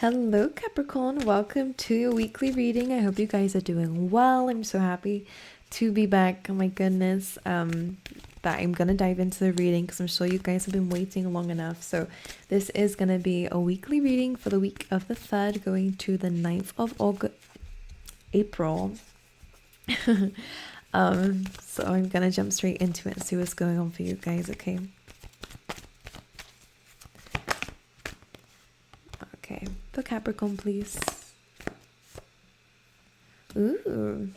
Hello, Capricorn. Welcome to your weekly reading. I hope you guys are doing well. I'm so happy to be back. Oh my goodness. That I'm gonna dive into the reading because I'm sure you guys have been waiting long enough. So this is gonna be a weekly reading for the week of the 3rd going to the 9th of April. So I'm gonna jump straight into it and see what's going on for you guys, okay? Okay, for Capricorn, please. Ooh.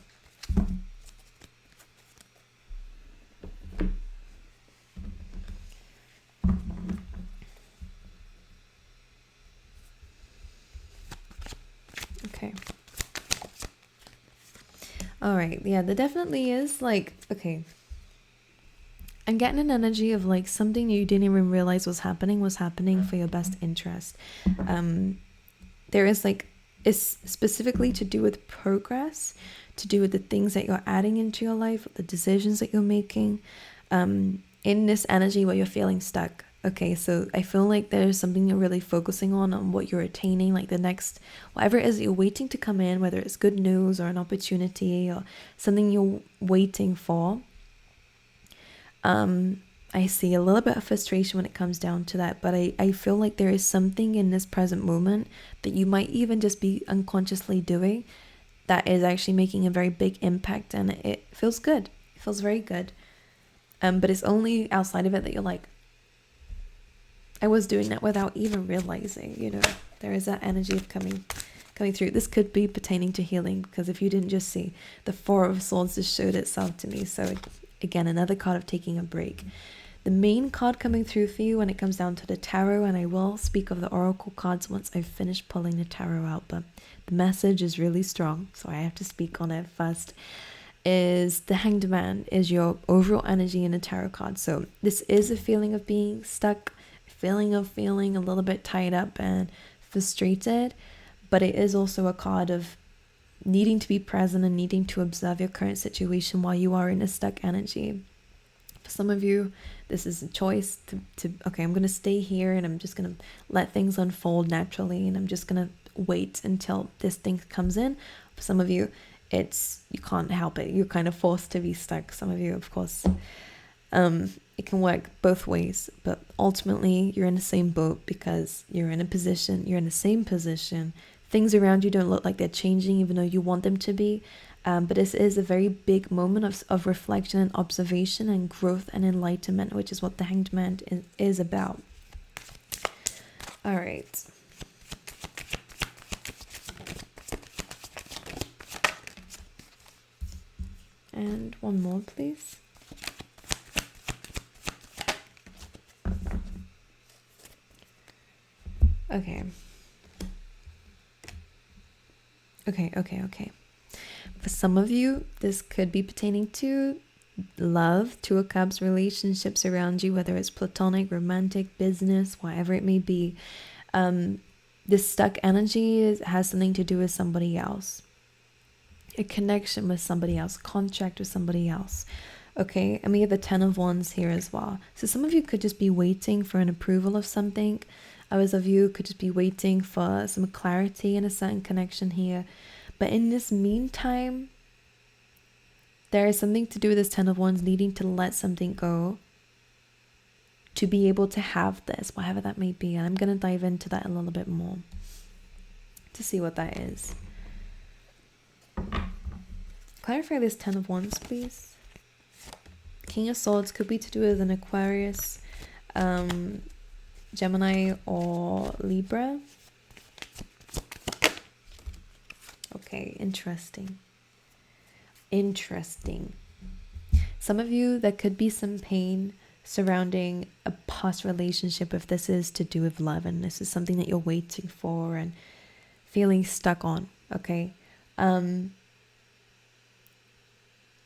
Okay. All right. Yeah, there definitely is like, okay. I'm getting an energy of like something you didn't even realize was happening for your best interest. There is like, it's specifically to do with progress, to do with the things that you're adding into your life, the decisions that you're making, in this energy where you're feeling stuck. Okay, so I feel like there's something you're really focusing on what you're attaining, like the next, whatever it is that you're waiting to come in, whether it's good news or an opportunity or something you're waiting for. I see a little bit of frustration when it comes down to that, but I feel like there is something in this present moment that you might even just be unconsciously doing that is actually making a very big impact, and it feels good. It feels very good. But it's only outside of it that you're like, I was doing that without even realizing, you know, there is that energy of coming through. This could be pertaining to healing, because if you didn't just see, the Four of Swords just showed itself to me. So again, another card of taking a break. The main card coming through for you when it comes down to the tarot, and I will speak of the oracle cards once I've finished pulling the tarot out, but the message is really strong, so I have to speak on it first, is the Hanged Man, is your overall energy in the tarot card. So this is a feeling of being stuck, a feeling of feeling a little bit tied up and frustrated, but it is also a card of needing to be present and needing to observe your current situation while you are in a stuck energy. For some of you, this is a choice to okay, I'm going to stay here and I'm just going to let things unfold naturally, and I'm just going to wait until this thing comes in. For some of you, it's, you can't help it. You're kind of forced to be stuck. Some of you, of course, it can work both ways, but ultimately you're in the same boat because you're in the same position. Things around you don't look like they're changing, even though you want them to be. But this is a very big moment of reflection and observation and growth and enlightenment, which is what the Hanged Man is about. All right. And one more, please. Okay. Okay. For some of you, this could be pertaining to love, Two of Cups, relationships around you, whether it's platonic, romantic, business, whatever it may be. This stuck energy has something to do with somebody else, a connection with somebody else, contract with somebody else. Okay, and we have the Ten of Wands here as well. So some of you could just be waiting for an approval of something. Others of you could just be waiting for some clarity in a certain connection here. But in this meantime, there is something to do with this Ten of Wands needing to let something go to be able to have this, whatever that may be. And I'm going to dive into that a little bit more to see what that is. Clarify this Ten of Wands, please. King of Swords could be to do with an Aquarius, Gemini, or Libra. Okay, interesting. Some of you, there could be some pain surrounding a past relationship if this is to do with love and this is something that you're waiting for and feeling stuck on. Okay,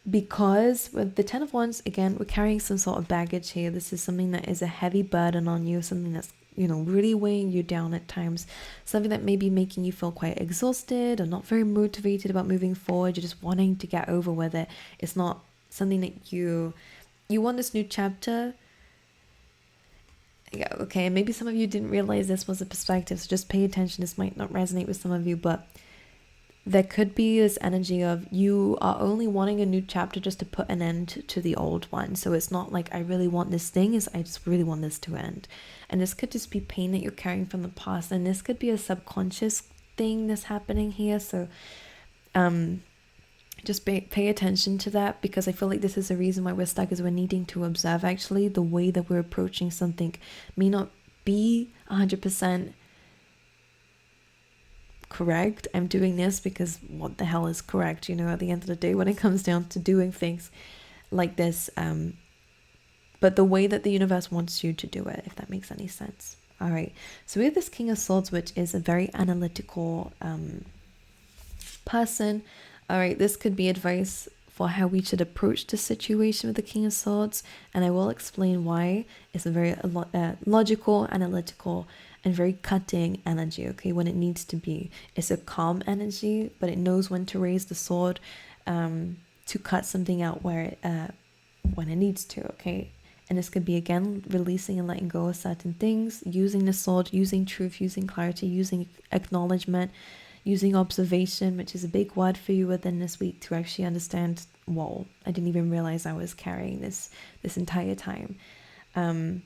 because with the Ten of Wands, again, we're carrying some sort of baggage here. This is something that is a heavy burden on you, something that's, you know, really weighing you down at times, something that may be making you feel quite exhausted or not very motivated about moving forward. You're just wanting to get over with it. It's not something that you want this new chapter, Yeah, okay, maybe some of you didn't realize this was a perspective, so just pay attention. This might not resonate with some of you, but there could be this energy of you are only wanting a new chapter just to put an end to the old one. So it's not like I really want this thing, is I just really want this to end. And this could just be pain that you're carrying from the past, and this could be a subconscious thing that's happening here. So just pay attention to that, because I feel like this is the reason why we're stuck, is we're needing to observe actually the way that we're approaching something may not be 100% correct. I'm doing this because what the hell is correct, at the end of the day, when it comes down to doing things like this, but the way that the universe wants you to do it, if that makes any sense. All right, so we have this King of Swords, which is a very analytical person. All right, this could be advice for how we should approach the situation with the King of Swords, and I will explain why. It's a very logical, analytical, and very cutting energy, okay, when it needs to be. It's a calm energy, but it knows when to raise the sword to cut something out when it needs to, okay? And this could be, again, releasing and letting go of certain things, using the sword, using truth, using clarity, using acknowledgement, using observation, which is a big word for you within this week, to actually understand, whoa, I didn't even realize I was carrying this entire time. And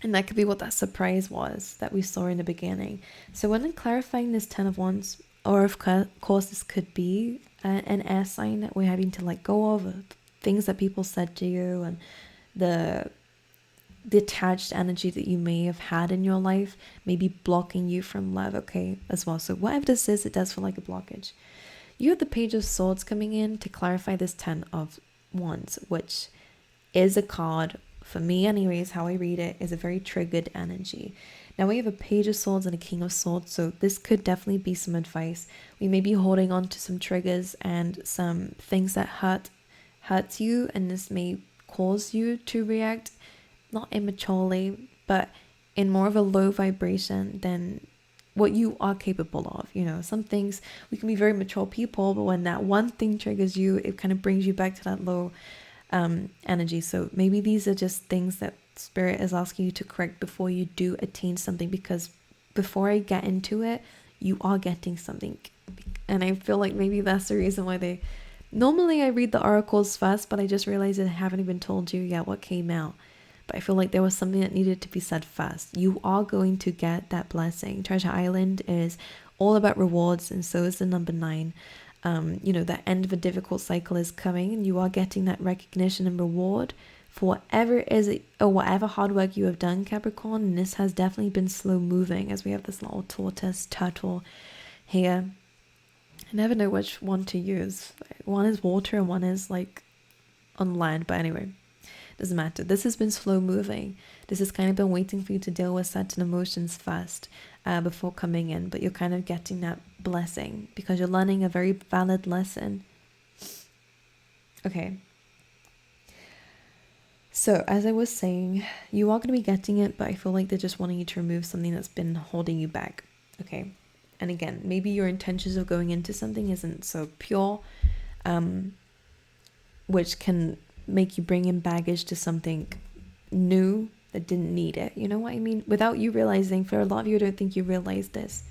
that could be what that surprise was that we saw in the beginning. So when I'm clarifying this 10 of Wands, or of course this could be an air sign that we're having to let go of, things that people said to you, and the detached energy that you may have had in your life, maybe blocking you from love, okay, as well. So whatever this is, it does feel like a blockage. You have the Page of Swords coming in to clarify this 10 of Wands, which is a card, for me anyways, how I read it, is a very triggered energy. Now we have a Page of Swords and a King of Swords, so this could definitely be some advice. We may be holding on to some triggers and some things that hurts you, and this may cause you to react not immaturely, but in more of a low vibration than what you are capable of. Some things, we can be very mature people, but when that one thing triggers you, it kind of brings you back to that low energy. So maybe these are just things that Spirit is asking you to correct before you do attain something, because before I get into it, you are getting something. And I feel like maybe that's the reason why normally I read the oracles first, but I just realized I haven't even told you yet what came out. But I feel like there was something that needed to be said first. You are going to get that blessing. Treasure Island is all about rewards, and so is the number 9. The end of a difficult cycle is coming, and you are getting that recognition and reward for whatever it is, or whatever hard work you have done, Capricorn. And this has definitely been slow moving, as we have this little tortoise turtle here. I never know which one to use. One is water and one is like on land, but anyway, doesn't matter. This has been slow moving. This has kind of been waiting for you to deal with certain emotions first before coming in, but you're kind of getting that blessing because you're learning a very valid lesson. Okay, so as I was saying, you are going to be getting it, but I feel like they're just wanting you to remove something that's been holding you back. Okay, and again, maybe your intentions of going into something isn't so pure, which can make you bring in baggage to something new that didn't need it. You know what I mean? Without you realizing. For a lot of you, I don't think you realize this,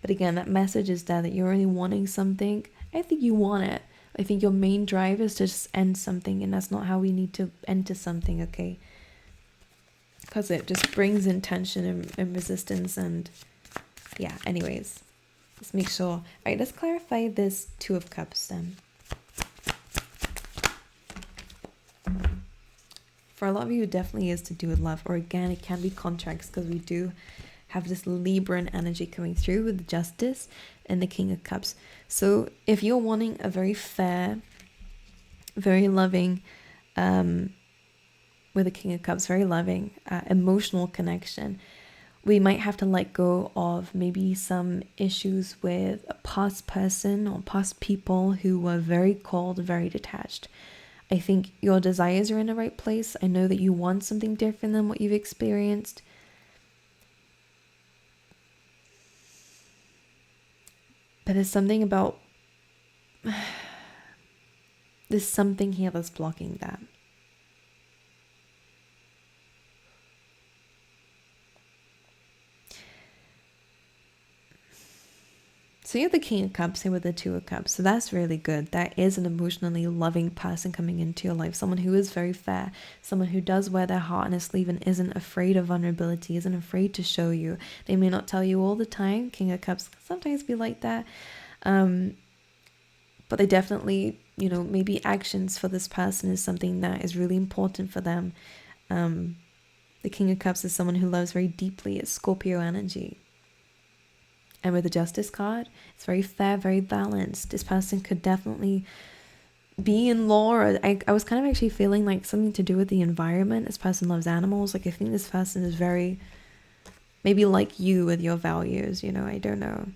but again, that message is that you're only wanting something. I think you want it. I think your main drive is to just end something, and that's not how we need to enter something, okay? Because it just brings in tension and resistance, and yeah, anyways, let's make sure. All right, let's clarify this 2 of Cups then. For a lot of you, it definitely is to do with love, or again, it can be contracts, because we do have this Libran energy coming through with Justice and the King of Cups. So if you're wanting a very fair, very loving, with the King of Cups, very loving, emotional connection, we might have to let go of maybe some issues with a past person or past people who were very cold, very detached. I think your desires are in the right place. I know that you want something different than what you've experienced. But there's something about... there's something here that's blocking that. So you have the King of Cups here with the Two of Cups. So that's really good. That is an emotionally loving person coming into your life. Someone who is very fair. Someone who does wear their heart on a sleeve and isn't afraid of vulnerability, isn't afraid to show you. They may not tell you all the time. King of Cups can sometimes be like that. But they definitely, maybe actions for this person is something that is really important for them. The King of Cups is someone who loves very deeply. It's Scorpio energy. And with the Justice card, it's very fair, very balanced. This person could definitely be in law. Or I was kind of actually feeling like something to do with the environment. This person loves animals. Like, I think this person is very, maybe like you with your values, I don't know.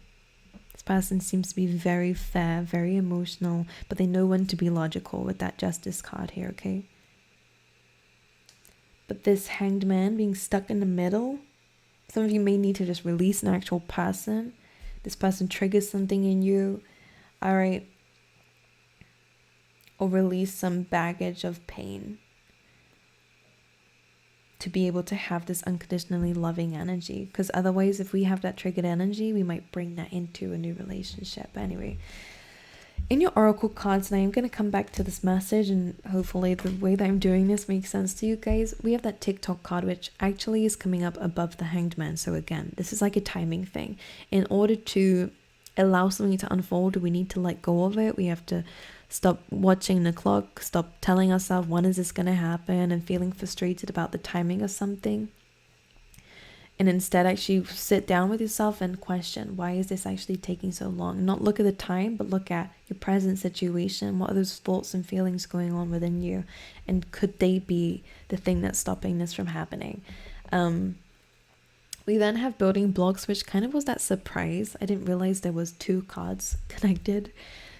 This person seems to be very fair, very emotional, but they know when to be logical with that Justice card here, okay? But this Hanged Man being stuck in the middle, some of you may need to just release an actual person. This person triggers something in you, all right? Or release some baggage of pain to be able to have this unconditionally loving energy. Because otherwise, if we have that triggered energy, we might bring that into a new relationship. Anyway, in your oracle cards, and I am going to come back to this message, and hopefully the way that I'm doing this makes sense to you guys. We have that TikTok card, which actually is coming up above the Hanged Man. So again, this is like a timing thing. In order to allow something to unfold, we need to let go of it. We have to stop watching the clock, stop telling ourselves, when is this going to happen, and feeling frustrated about the timing of something. And instead actually sit down with yourself and question, why is this actually taking so long? Not look at the time, but look at your present situation. What are those thoughts and feelings going on within you? And could they be the thing that's stopping this from happening? We then have building blocks, which kind of was that surprise. I didn't realize there was two cards connected.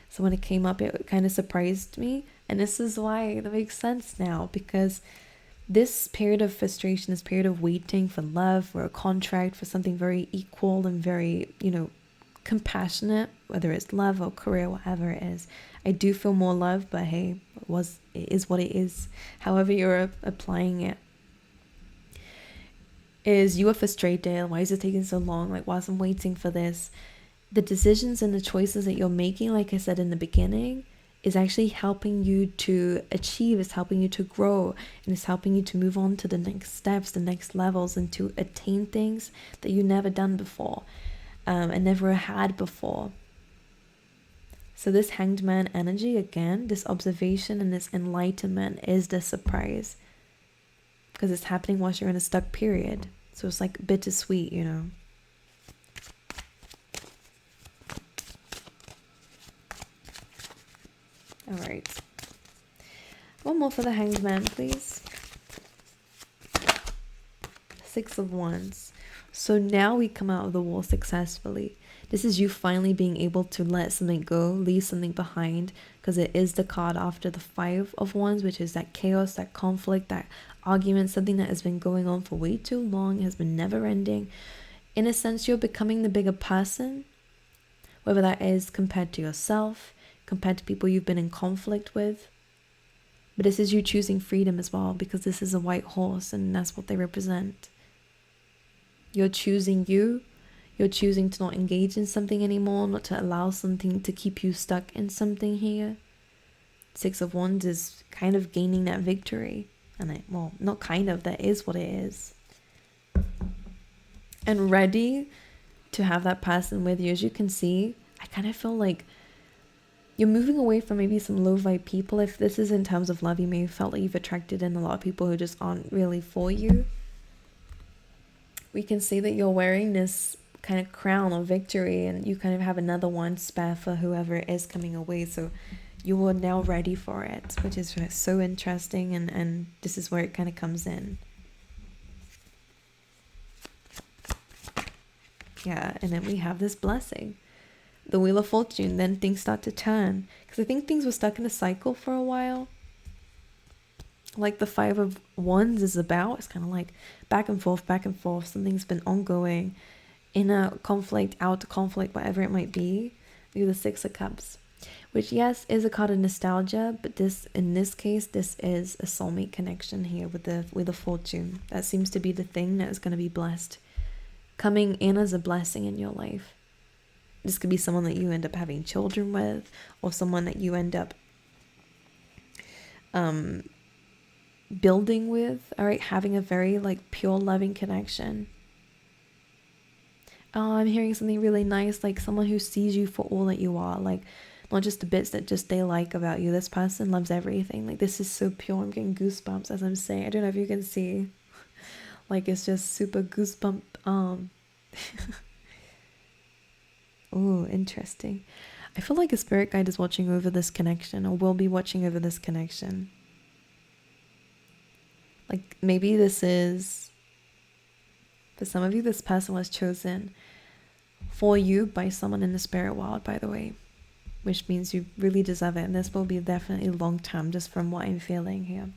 So when it came up, it kind of surprised me. And this is why that makes sense now, because this period of frustration, this period of waiting for love, for a contract, for something very equal and very, compassionate, whether it's love or career, whatever it is. I do feel more love, but hey, it is what it is. However you're applying it. Is you are frustrated? Why is it taking so long? Like, whilst I'm waiting for this, the decisions and the choices that you're making, like I said in the beginning, is actually helping you to achieve, it's helping you to grow, and it's helping you to move on to the next steps, the next levels, and to attain things that you never done before, and never had before. So this Hanged Man energy, again, this observation and this enlightenment is the surprise, because it's happening whilst you're in a stuck period. So it's like bittersweet, All right. One more for the Hanged Man, please. Six of Wands. So now we come out of the wall successfully. This is you finally being able to let something go, leave something behind, because it is the card after the Five of Wands, which is that chaos, that conflict, that argument, something that has been going on for way too long, has been never ending. In a sense, you're becoming the bigger person, whether that is compared to yourself, compared to people you've been in conflict with. But this is you choosing freedom as well, because this is a white horse and that's what they represent. You're choosing you. You're choosing to not engage in something anymore, not to allow something to keep you stuck in something here. Six of Wands is kind of gaining that victory. And not kind of, that is what it is. And ready to have that person with you. As you can see, I kind of feel like you're moving away from maybe some low vibe people. If this is in terms of love, you may have felt like you've attracted in a lot of people who just aren't really for you. We can see that you're wearing this kind of crown of victory, and you kind of have another one spare for whoever it is coming away. So you are now ready for it, which is so interesting, and this is where it kind of comes in. Yeah, and then we have this blessing, the Wheel of Fortune. Then things start to turn, because I think things were stuck in a cycle for a while. Like the Five of Wands is about, it's kind of like back and forth, something's been ongoing, inner conflict, outer conflict, whatever it might be. We have the Six of Cups, which yes is a card of nostalgia, but in this case this is a soulmate connection here with the Fortune. That seems to be the thing that is going to be blessed, coming in as a blessing in your life. This could be someone that you end up having children with, or someone that you end up building with, all right, having a very like pure loving connection. Oh, I'm hearing something really nice, like someone who sees you for all that you are, like not just the bits that just they like about you. This person loves everything. Like, this is so pure. I'm getting goosebumps as I'm saying. I don't know if you can see. Like, it's just super goosebump. Oh, interesting. I feel like a spirit guide is watching over this connection, or will be watching over this connection. Like, maybe this is, for some of you, this person was chosen for you by someone in the spirit world, by the way, which means you really deserve it. And this will be definitely long term, just from what I'm feeling here.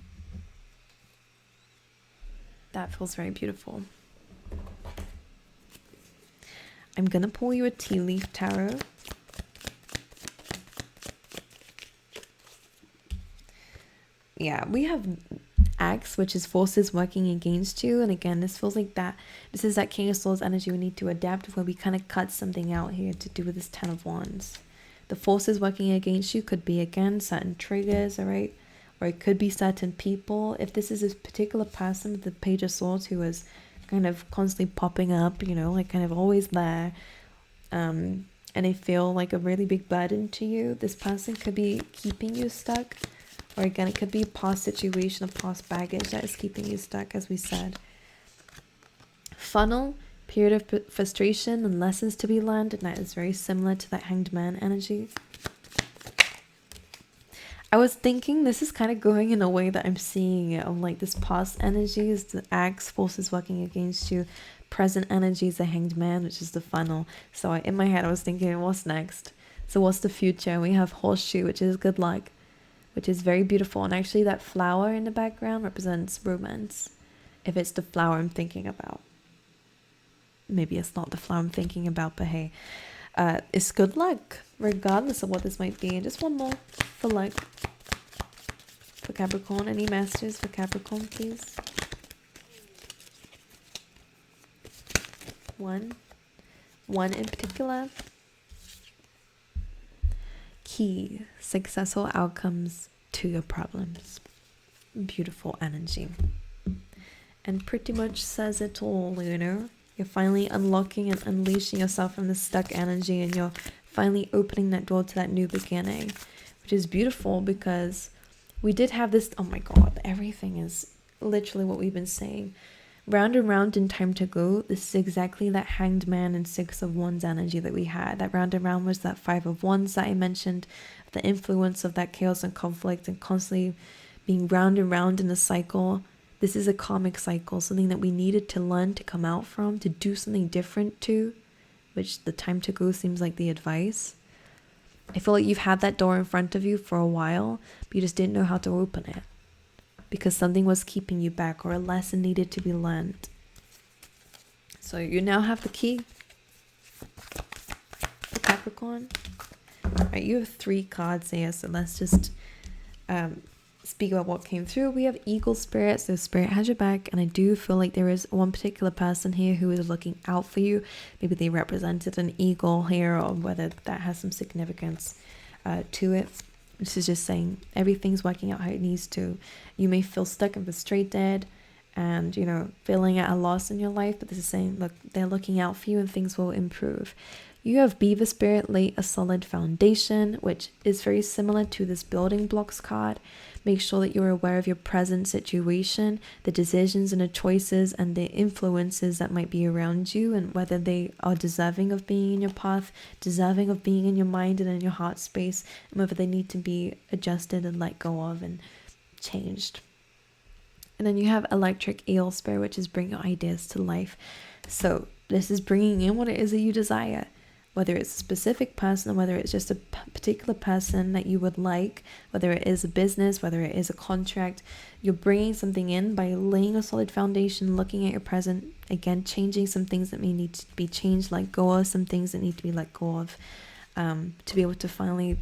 That feels very beautiful. I'm gonna pull you a tea leaf tarot. Yeah, we have Axe, which is forces working against you. And again, this feels like that. This is that King of Swords energy we need to adapt, where we kind of cut something out here to do with this Ten of Wands. The forces working against you could be, again, certain triggers, all right? Or it could be certain people. If this is a particular person with the Page of Swords who is kind of constantly popping up, you know, like kind of always there, and they feel like a really big burden to you, this person could be keeping you stuck. Or again, it could be a past situation, a past baggage that is keeping you stuck, as we said. Funnel, period of frustration and lessons to be learned, and that is very similar to that Hanged Man energy. I was thinking this is kind of going in a way that I'm seeing it, of like this past energy is the Axe, forces working against you. Present energy is the Hanged Man, which is the funnel. So in my head, I was thinking, what's next? So what's the future? We have Horseshoe, which is good luck, which is very beautiful. And actually that flower in the background represents romance, if it's the flower I'm thinking about. Maybe it's not the flower I'm thinking about, but hey, it's good luck, regardless of what this might be. And just one more for luck for Capricorn. Any masters for Capricorn, please? One in particular. Key, successful outcomes to your problems. Beautiful energy. And pretty much says it all, you know. You're finally unlocking and unleashing yourself from the stuck energy, and you're finally opening that door to that new beginning, which is beautiful, because we did have this, oh my god, everything is literally what we've been saying. Round and round in time to go. This is exactly that Hanged Man and Six of Wands energy that we had. That round and round was that Five of Wands that I mentioned, the influence of that chaos and conflict and constantly being round and round in a cycle. This is a karmic cycle, something that we needed to learn to come out from, to do something different to, which the time to go seems like the advice. I feel like you've had that door in front of you for a while, but you just didn't know how to open it, because something was keeping you back, or a lesson needed to be learned. So you now have the key for Capricorn. All right, you have 3 cards here, so let's just speak about what came through. We have Eagle Spirit, so Spirit has your back, and I do feel like there is one particular person here who is looking out for you. Maybe they represented an eagle here, or whether that has some significance to it. This is just saying everything's working out how it needs to. You may feel stuck and frustrated and, you know, feeling at a loss in your life, but this is saying, look, they're looking out for you and things will improve. You have Beaver Spirit, lay a solid foundation, which is very similar to this building blocks card. Make sure that you're aware of your present situation, the decisions and the choices and the influences that might be around you, and whether they are deserving of being in your path, deserving of being in your mind and in your heart space, and whether they need to be adjusted and let go of and changed. And then you have Electric Eel Spirit, which is bring your ideas to life. So this is bringing in what it is that you desire. Whether it's a specific person, or whether it's just a particular person that you would like, whether it is a business, whether it is a contract, you're bringing something in by laying a solid foundation, looking at your present, again, changing some things that may need to be changed, let go of some things that need to be let go of, to be able to finally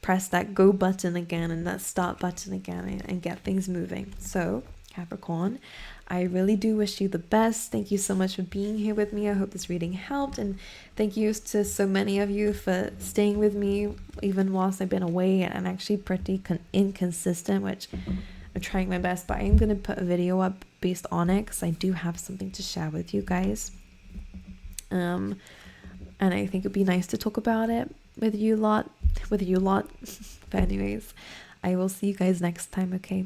press that go button again and that start button again and get things moving. So Capricorn. I really do wish you the best. Thank you so much for being here with me. I hope this reading helped, and thank you to so many of you for staying with me even whilst I've been away and actually pretty inconsistent, which I'm trying my best, but I'm going to put a video up based on it because I do have something to share with you guys. And I think it'd be nice to talk about it with you lot. But anyways, I will see you guys next time, okay?